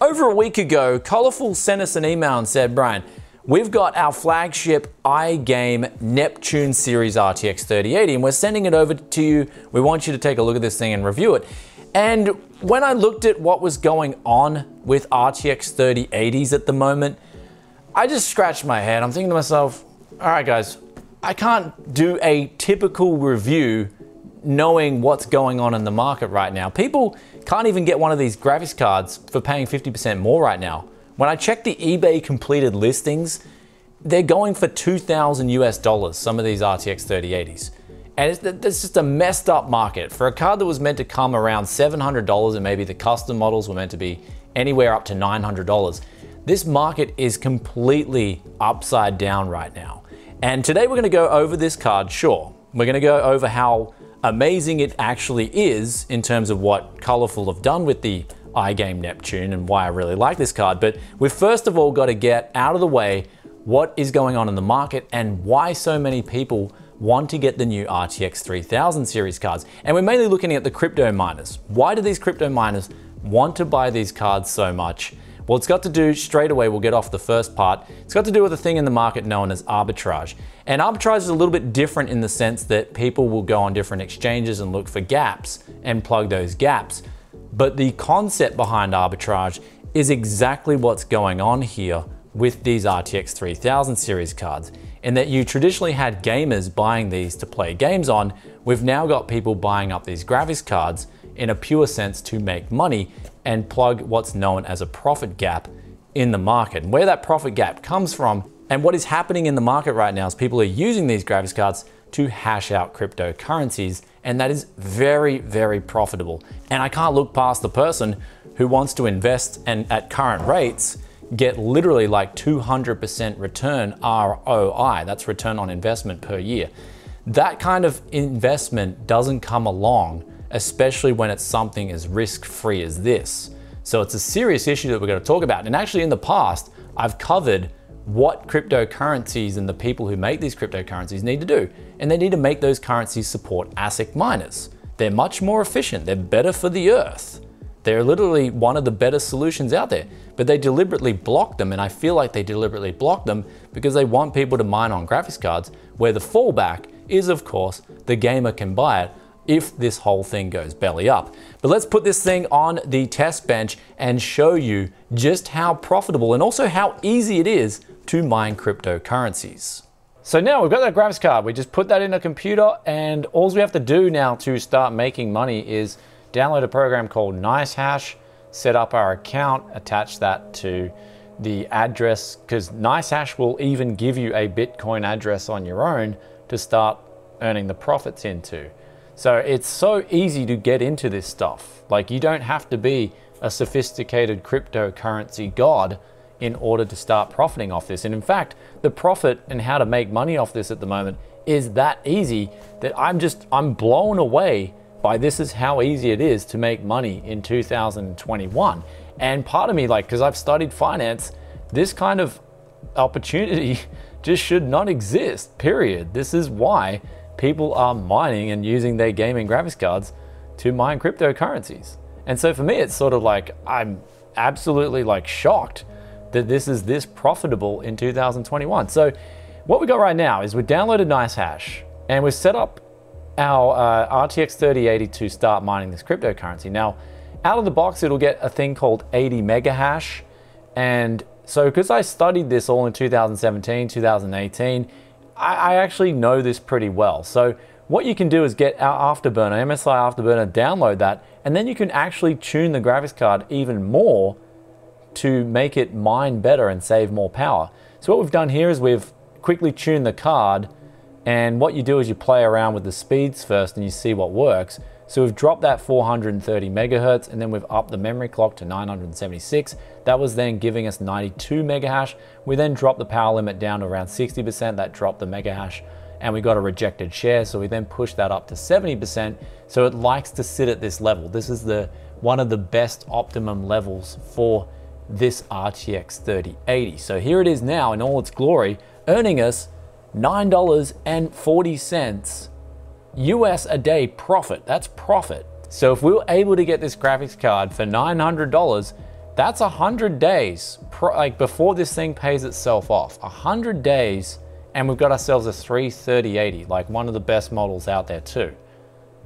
Over a week ago, Colorful sent us an email and said, Brian, we've got our flagship iGame Neptune Series RTX 3080 and we're sending it over to you. We want you to take a look at this thing and review it. And when I looked at what was going on with RTX 3080s at the moment, I just scratched my head. I'm thinking to myself, all right guys, I can't do a typical review knowing what's going on in the market right now. People can't even get one of these graphics cards for paying 50% more right now. When I check the eBay completed listings, they're going for $2,000 US, some of these RTX 3080s. And it's just a messed up market. For a card that was meant to come around $700 and maybe the custom models were meant to be anywhere up to $900, this market is completely upside down right now. And today we're gonna go over this card, sure. We're gonna go over how amazing it actually is in terms of what Colorful have done with the iGame Neptune and why I really like this card. But we've first of all got to get out of the way what is going on in the market and why so many people want to get the new RTX 3000 series cards. And we're mainly looking at the crypto miners. Why do these crypto miners want to buy these cards so much? Well, it's got to do, straight away, we'll get off the first part, it's got to do with a thing in the market known as arbitrage. And arbitrage is a little bit different in the sense that people will go on different exchanges and look for gaps and plug those gaps. But the concept behind arbitrage is exactly what's going on here with these RTX 3000 series cards, in that you traditionally had gamers buying these to play games on. We've now got people buying up these graphics cards in a pure sense to make money and plug what's known as a profit gap in the market. And where that profit gap comes from and what is happening in the market right now is people are using these graphics cards to hash out cryptocurrencies, and that is very, very profitable. And I can't look past the person who wants to invest and at current rates get literally like 200% return ROI, that's return on investment per year. That kind of investment doesn't come along, especially when it's something as risk-free as this. So it's a serious issue that we're going to talk about. And actually in the past, I've covered what cryptocurrencies and the people who make these cryptocurrencies need to do. And they need to make those currencies support ASIC miners. They're much more efficient. They're better for the earth. They're literally one of the better solutions out there, but they deliberately block them. And I feel like they deliberately block them because they want people to mine on graphics cards, where the fallback is, of course, the gamer can buy it if this whole thing goes belly up. But let's put this thing on the test bench and show you just how profitable and also how easy it is to mine cryptocurrencies. So now we've got that graphics card, we just put that in a computer, and all we have to do now to start making money is download a program called NiceHash, set up our account, attach that to the address, because NiceHash will even give you a Bitcoin address on your own to start earning the profits into. So it's so easy to get into this stuff. Like, you don't have to be a sophisticated cryptocurrency god in order to start profiting off this. And in fact, the profit and how to make money off this at the moment is that easy that I'm blown away by this is how easy it is to make money in 2021. And part of me, like, because I've studied finance, this kind of opportunity just should not exist, period. This is why people are mining and using their gaming graphics cards to mine cryptocurrencies. And so for me, it's sort of like, I'm absolutely like shocked that this is this profitable in 2021. So what we got right now is we downloaded NiceHash and we've set up our RTX 3080 to start mining this cryptocurrency. Now, out of the box, it'll get a thing called 80 mega hash. And so because I studied this all in 2017, 2018, I actually know this pretty well. So what you can do is get our Afterburner, MSI Afterburner, download that, and then you can actually tune the graphics card even more to make it mine better and save more power. So what we've done here is we've quickly tuned the card, and what you do is you play around with the speeds first and you see what works. So we've dropped that 430 megahertz, and then we've upped the memory clock to 976. That was then giving us 92 mega hash. We then dropped the power limit down to around 60%. That dropped the mega hash, and we got a rejected share. So we then pushed that up to 70%. So it likes to sit at this level. This is one of the best optimum levels for this RTX 3080. So here it is now in all its glory, earning us $9.40 US a day profit. That's profit. So if we were able to get this graphics card for $900, That's 100 days, like before this thing pays itself off. 100 days, and we've got ourselves a 3080, like one of the best models out there too.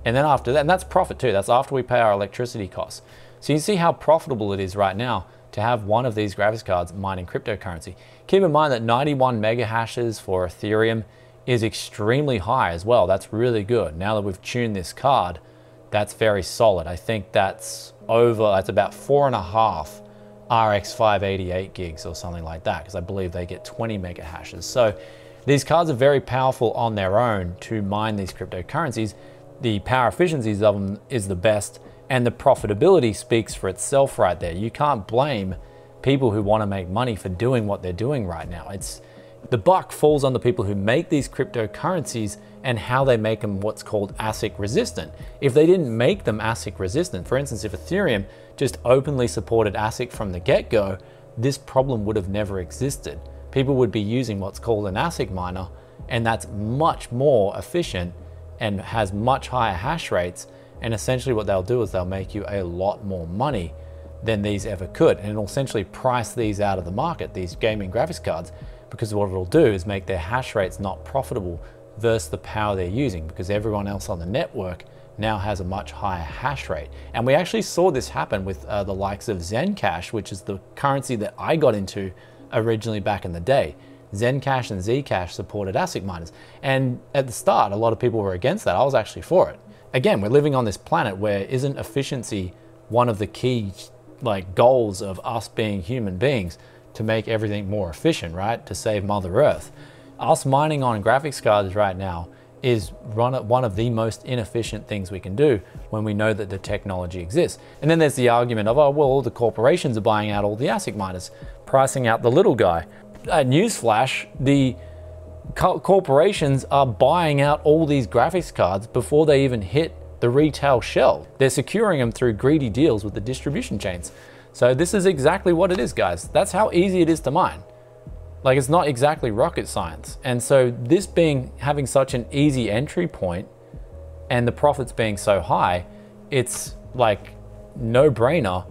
And then after that, and that's profit too, that's after we pay our electricity costs. So you see how profitable it is right now to have one of these graphics cards mining cryptocurrency. Keep in mind that 91 mega hashes for Ethereum is extremely high as well. That's really good. Now that we've tuned this card, that's very solid. I think that's about 4.5 RX 588 gigs or something like that, because I believe they get 20 mega hashes. So these cards are very powerful on their own to mine these cryptocurrencies. The power efficiencies of them is the best, and the profitability speaks for itself right there. You can't blame people who want to make money for doing what they're doing right now. The buck falls on the people who make these cryptocurrencies and how they make them what's called ASIC resistant. If they didn't make them ASIC resistant, for instance, if Ethereum just openly supported ASIC from the get-go, this problem would have never existed. People would be using what's called an ASIC miner, and that's much more efficient and has much higher hash rates. And essentially what they'll do is they'll make you a lot more money than these ever could. And it'll essentially price these out of the market, these gaming graphics cards, because what it'll do is make their hash rates not profitable versus the power they're using, because everyone else on the network now has a much higher hash rate. And we actually saw this happen with the likes of Zencash, which is the currency that I got into originally back in the day. Zencash and Zcash supported ASIC miners. And at the start, a lot of people were against that. I was actually for it. Again, we're living on this planet where isn't efficiency one of the key goals of us being human beings, to make everything more efficient, right? To save Mother Earth. Us mining on graphics cards right now is one of the most inefficient things we can do when we know that the technology exists. And then there's the argument of, oh, well, the corporations are buying out all the ASIC miners, pricing out the little guy. Newsflash, the corporations are buying out all these graphics cards before they even hit the retail shelf. They're securing them through greedy deals with the distribution chains. So this is exactly what it is, guys. That's how easy it is to mine. Like, it's not exactly rocket science. And so this having such an easy entry point and the profits being so high, it's like no-brainer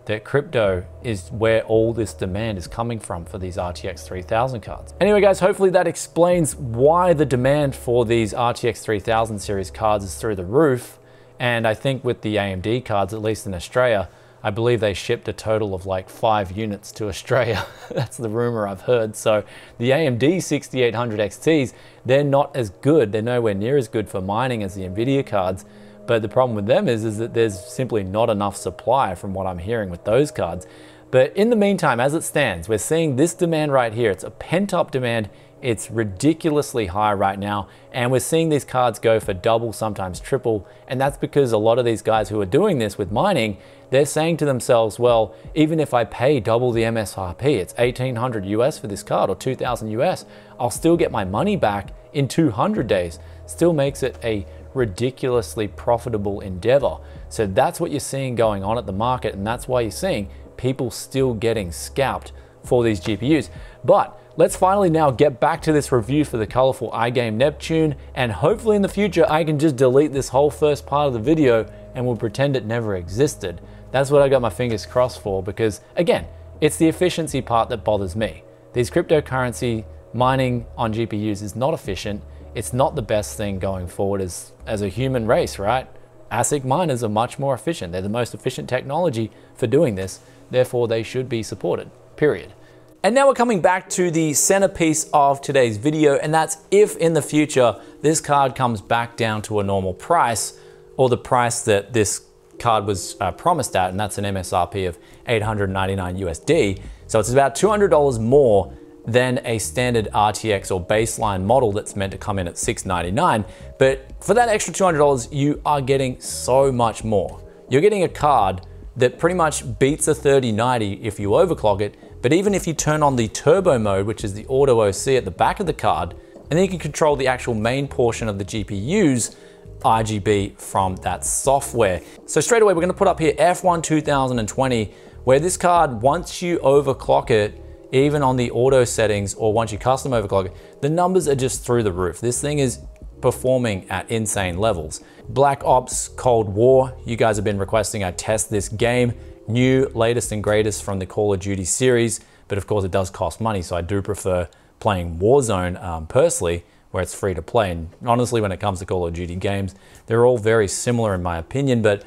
that crypto is where all this demand is coming from for these RTX 3000 cards. Anyway, guys, hopefully that explains why the demand for these RTX 3000 series cards is through the roof. And I think with the AMD cards, at least in Australia, I believe they shipped a total of like 5 units to Australia. That's the rumor I've heard. So the AMD 6800 XTs, they're not as good. They're nowhere near as good for mining as the NVIDIA cards. But the problem with them is that there's simply not enough supply from what I'm hearing with those cards. But in the meantime, as it stands, we're seeing this demand right here. It's a pent-up demand. It's ridiculously high right now. And we're seeing these cards go for double, sometimes triple. And that's because a lot of these guys who are doing this with mining, they're saying to themselves, well, even if I pay double the MSRP, it's 1,800 US for this card or 2,000 US, I'll still get my money back in 200 days. Still makes it a ridiculously profitable endeavor. So that's what you're seeing going on at the market, and that's why you're seeing people still getting scalped for these GPUs. But let's finally now get back to this review for the colorful iGame Neptune, and hopefully in the future I can just delete this whole first part of the video and we'll pretend it never existed. That's what I got my fingers crossed for, because again, it's the efficiency part that bothers me. These cryptocurrency mining on GPUs is not efficient. It's not the best thing going forward as a human race, right? ASIC miners are much more efficient. They're the most efficient technology for doing this. Therefore, they should be supported, period. And now we're coming back to the centerpiece of today's video, and that's if in the future this card comes back down to a normal price, or the price that this card was promised at, and that's an MSRP of 899 USD. So it's about $200 more than a standard RTX or baseline model that's meant to come in at $699. But for that extra $200, you are getting so much more. You're getting a card that pretty much beats a 3090 if you overclock it, but even if you turn on the turbo mode, which is the auto OC at the back of the card, and then you can control the actual main portion of the GPU's RGB from that software. So straight away, we're gonna put up here F1 2020, where this card, once you overclock it, even on the auto settings or once you custom overclock it, the numbers are just through the roof. This thing is performing at insane levels. Black Ops Cold War, you guys have been requesting I test this game. new, latest and greatest from the Call of Duty series, but of course it does cost money, so I do prefer playing Warzone personally, where it's free to play. And honestly, when it comes to Call of Duty games, they're all very similar in my opinion, but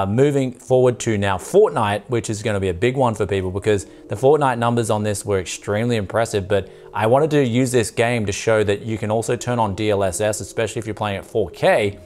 moving forward to now Fortnite, which is going to be a big one for people because the Fortnite numbers on this were extremely impressive, but I wanted to use this game to show that you can also turn on DLSS, especially if you're playing at 4K,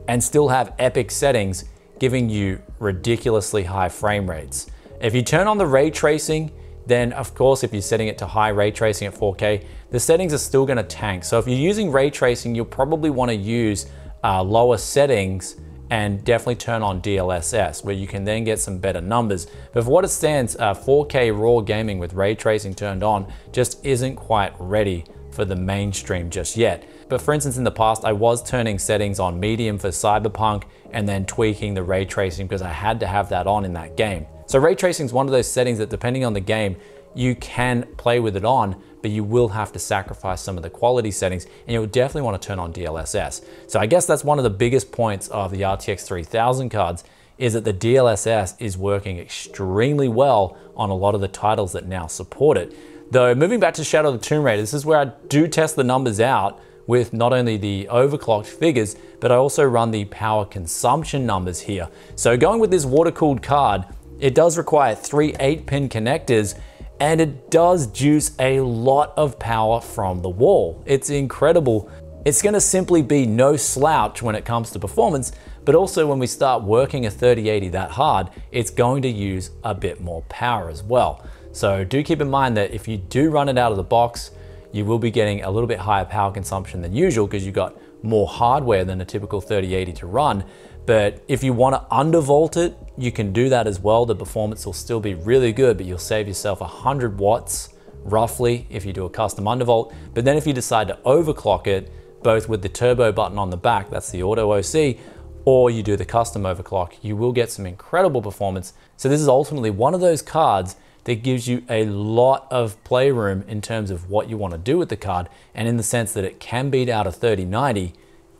and still have epic settings giving you ridiculously high frame rates. If you turn on the ray tracing, then of course, if you're setting it to high ray tracing at 4K, the settings are still going to tank. So if you're using ray tracing, you'll probably want to use lower settings and definitely turn on DLSS, where you can then get some better numbers. But for what it stands, 4K raw gaming with ray tracing turned on just isn't quite ready for the mainstream just yet. But for instance, in the past, I was turning settings on medium for Cyberpunk and then tweaking the ray tracing because I had to have that on in that game. So ray tracing is one of those settings that depending on the game, you can play with it on, but you will have to sacrifice some of the quality settings, and you'll definitely want to turn on DLSS. So I guess that's one of the biggest points of the RTX 3000 cards, is that the DLSS is working extremely well on a lot of the titles that now support it. Though moving back to Shadow of the Tomb Raider, this is where I do test the numbers out with not only the overclocked figures, but I also run the power consumption numbers here. So going with this water-cooled card, it does require 3 8-pin connectors, and it does juice a lot of power from the wall. It's incredible. It's gonna simply be no slouch when it comes to performance, but also when we start working a 3080 that hard, it's going to use a bit more power as well. So do keep in mind that if you do run it out of the box, you will be getting a little bit higher power consumption than usual because you've got more hardware than a typical 3080 to run. But if you want to undervolt it, you can do that as well. The performance will still be really good, but you'll save yourself 100 watts roughly if you do a custom undervolt. But then if you decide to overclock it, both with the turbo button on the back, that's the auto OC, or you do the custom overclock, you will get some incredible performance. So this is ultimately one of those cards that gives you a lot of playroom in terms of what you want to do with the card, and in the sense that it can beat out a 3090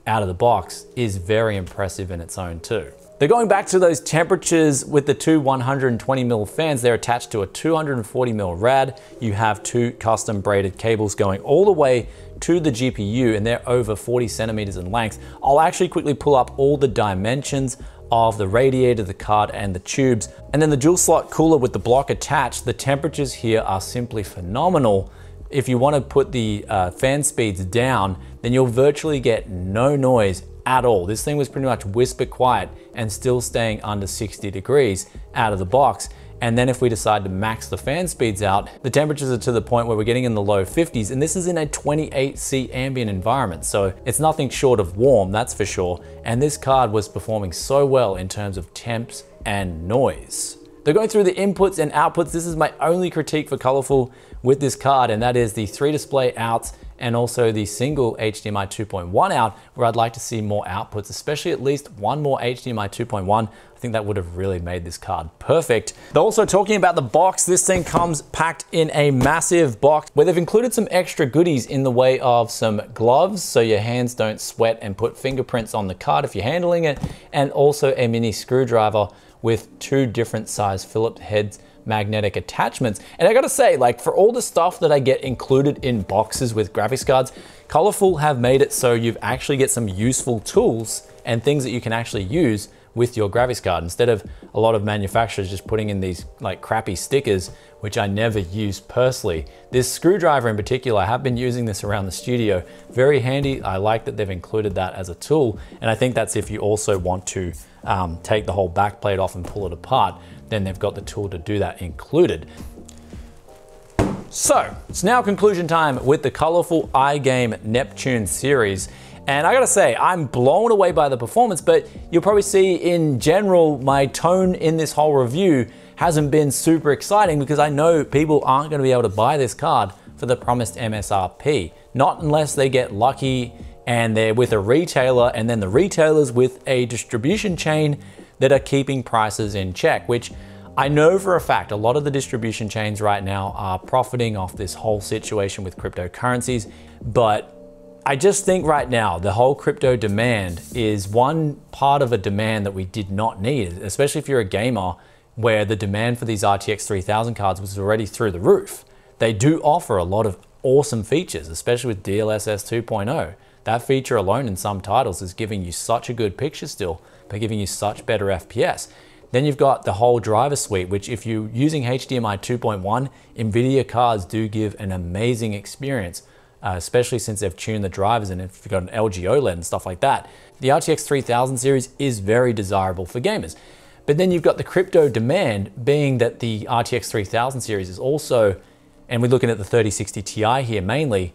out of the box is very impressive in its own too. They're going back to those temperatures with the two 120mm fans. They're attached to a 240mm rad. You have 2 custom braided cables going all the way to the GPU, and they're over 40 centimeters in length. I'll actually quickly pull up all the dimensions of the radiator, the card, and the tubes. And then the dual slot cooler with the block attached. The temperatures here are simply phenomenal. If you want to put the fan speeds down, then you'll virtually get no noise at all. This thing was pretty much whisper quiet and still staying under 60 degrees out of the box. And then if we decide to max the fan speeds out, the temperatures are to the point where we're getting in the low 50s, and this is in a 28C ambient environment. So it's nothing short of warm, that's for sure. And this card was performing so well in terms of temps and noise. They're going through the inputs and outputs. This is my only critique for Colorful with this card, and that is the 3 display outs and also the single HDMI 2.1 out, where I'd like to see more outputs, especially at least one more HDMI 2.1. I think that would have really made this card perfect. They're also talking about the box. This thing comes packed in a massive box where they've included some extra goodies in the way of some gloves so your hands don't sweat and put fingerprints on the card if you're handling it, and also a mini screwdriver with 2 different size Phillips heads magnetic attachments. And I gotta say, like, for all the stuff that I get included in boxes with graphics cards, Colorful have made it so you actually get some useful tools and things that you can actually use with your graphics card, instead of a lot of manufacturers just putting in these like crappy stickers, which I never use personally. This screwdriver in particular, I have been using this around the studio. Very handy. I like that they've included that as a tool. And I think that's if you also want to take the whole back plate off and pull it apart, then they've got the tool to do that included. So it's now conclusion time with the Colorful iGame Neptune series. And I gotta say, I'm blown away by the performance, but you'll probably see in general, my tone in this whole review hasn't been super exciting because I know people aren't gonna be able to buy this card for the promised MSRP. Not unless they get lucky and they're with a retailer, and then the retailer's with a distribution chain that are keeping prices in check, which I know for a fact a lot of the distribution chains right now are profiting off this whole situation with cryptocurrencies. But I just think right now the whole crypto demand is one part of a demand that we did not need, especially if you're a gamer where the demand for these RTX 3000 cards was already through the roof. They do offer a lot of awesome features, especially with DLSS 2.0. That feature alone in some titles is giving you such a good picture still, by giving you such better FPS. Then you've got the whole driver suite, which if you're using HDMI 2.1, NVIDIA cards do give an amazing experience, especially since they've tuned the drivers and if you've got an LG OLED and stuff like that. The RTX 3000 series is very desirable for gamers. But then you've got the crypto demand, being that the RTX 3000 series is also, and we're looking at the 3060 Ti here mainly,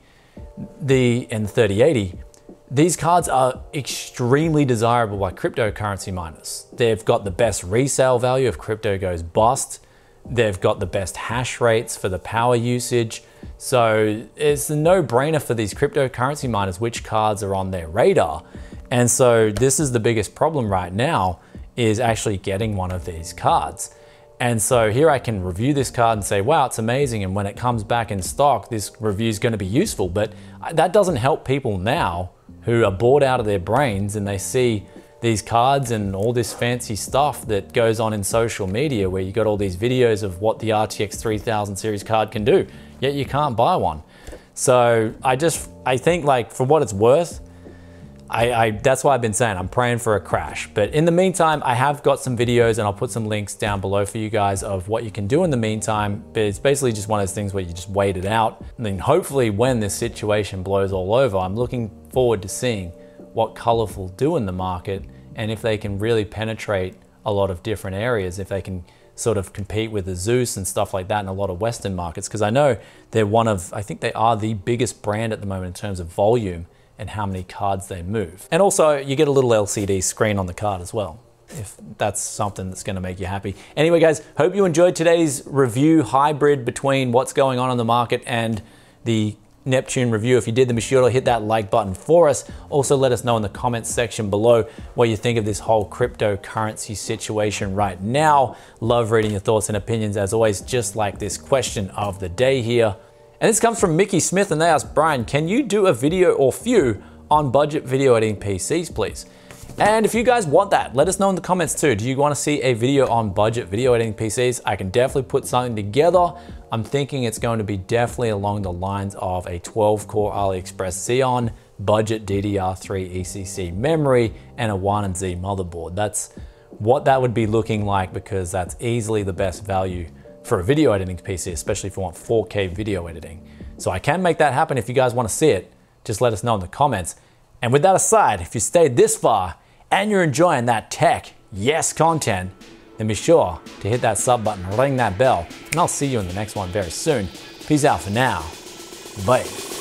and the 3080, these cards are extremely desirable by cryptocurrency miners. They've got the best resale value if crypto goes bust. They've got the best hash rates for the power usage. So it's a no-brainer for these cryptocurrency miners which cards are on their radar. And so this is the biggest problem right now, is actually getting one of these cards. And so here I can review this card and say, wow, it's amazing. And when it comes back in stock, this review is going to be useful. But that doesn't help people now who are bored out of their brains and they see these cards and all this fancy stuff that goes on in social media where you got all these videos of what the RTX 3000 series card can do, yet you can't buy one. So I think, like, for what it's worth, that's why I've been saying I'm praying for a crash. But in the meantime, I have got some videos and I'll put some links down below for you guys of what you can do in the meantime. But it's basically just one of those things where you just wait it out. And then hopefully when this situation blows all over, I'm looking forward to seeing what Colorful do in the market and if they can really penetrate a lot of different areas, if they can sort of compete with the Zeus and stuff like that in a lot of Western markets. Because I know they're I think they are the biggest brand at the moment in terms of volume and how many cards they move. And also you get a little LCD screen on the card as well, if that's something that's gonna make you happy. Anyway guys, hope you enjoyed today's review hybrid between what's going on in the market and the Neptune review. If you did, then be sure to hit that like button for us. Also let us know in the comments section below what you think of this whole cryptocurrency situation right now. Love reading your thoughts and opinions as always, just like this question of the day here. And this comes from Mickey Smith and they asked, Brian, can you do a video or few on budget video editing PCs, please? And if you guys want that, let us know in the comments too. Do you want to see a video on budget video editing PCs? I can definitely put something together. I'm thinking it's going to be definitely along the lines of a 12-core AliExpress Xeon, budget DDR3 ECC memory, and a 1Z motherboard. That's what that would be looking like, because that's easily the best value for a video editing PC, especially if you want 4K video editing. So I can make that happen. If you guys want to see it, just let us know in the comments. And with that aside, if you stayed this far and you're enjoying that tech, yes, content, then be sure to hit that sub button, ring that bell, and I'll see you in the next one very soon. Peace out for now. Bye.